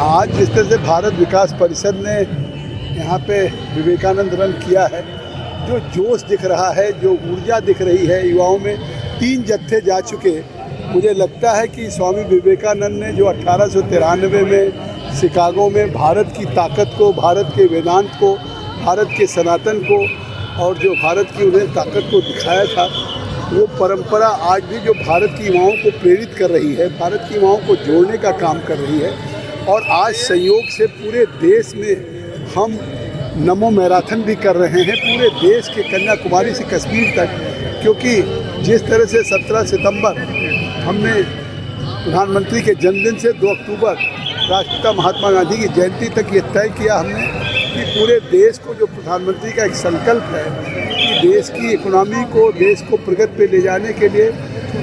आज जिस तरह से भारत विकास परिषद ने यहाँ पे विवेकानंद रन किया है, जो जोश दिख रहा है, जो ऊर्जा दिख रही है युवाओं में, 3 जत्थे जा चुके। मुझे लगता है कि स्वामी विवेकानंद ने जो 1893 में शिकागो में भारत की ताकत को, भारत के वेदांत को, भारत के सनातन को और जो भारत की उन्हें ताकत को दिखाया था, वो परंपरा आज भी जो भारत की युवाओं को प्रेरित कर रही है, भारत की युवाओं को जोड़ने का काम कर रही है। और आज संयोग से पूरे देश में हम नमो मैराथन भी कर रहे हैं, पूरे देश के कन्याकुमारी से कश्मीर तक, क्योंकि जिस तरह से 17 सितंबर हमने प्रधानमंत्री के जन्मदिन से 2 अक्टूबर राष्ट्रपिता महात्मा गांधी की जयंती तक ये तय किया हमने कि पूरे देश को, जो प्रधानमंत्री का एक संकल्प है कि देश की इकोनॉमी को, देश को प्रगति पे ले जाने के लिए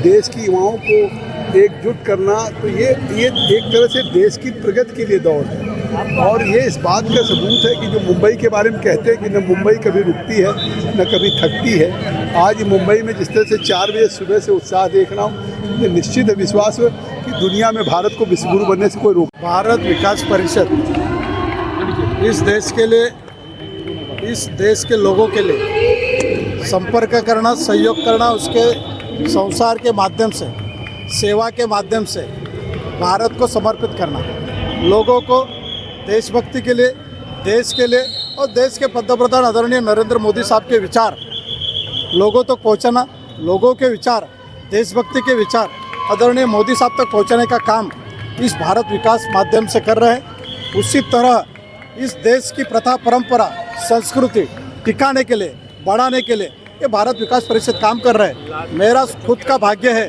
देश की युवाओं को एकजुट करना, तो ये एक तरह से देश की प्रगति के लिए दौड़ है। और ये इस बात का सबूत है कि जो मुंबई के बारे में कहते हैं कि न मुंबई कभी रुकती है न कभी थकती है, आज मुंबई में जिस तरह से 4 बजे सुबह से उत्साह देख रहा हूँ, मुझे निश्चित है विश्वास है कि दुनिया में भारत को विश्वगुरु बनने से कोई रोक। भारत विकास परिषद इस देश के लिए, इस देश के लोगों के लिए संपर्क करना, सहयोग करना, उसके संसार के माध्यम से, सेवा के माध्यम से भारत को समर्पित करना, लोगों को देशभक्ति के लिए, देश के लिए और देश के पंतप्रधान आदरणीय नरेंद्र मोदी साहब के विचार लोगों तक पहुंचाना, लोगों के विचार, देशभक्ति के विचार आदरणीय मोदी साहब तक पहुंचाने का काम इस भारत विकास माध्यम से कर रहे हैं। उसी तरह इस देश की प्रथा, परंपरा, संस्कृति टिकाने के लिए, बढ़ाने के लिए ये भारत विकास परिषद काम कर रहे हैं। मेरा खुद का भाग्य है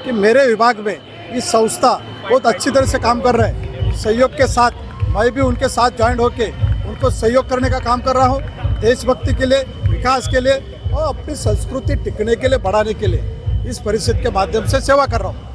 कि मेरे विभाग में इस संस्था बहुत अच्छी तरह से काम कर रहे हैं। सहयोग के साथ मैं भी उनके साथ ज्वाइन होकर उनको सहयोग करने का काम कर रहा हूँ, देशभक्ति के लिए, विकास के लिए और अपनी संस्कृति टिकने के लिए, बढ़ाने के लिए इस परिषद के माध्यम से सेवा कर रहा हूँ।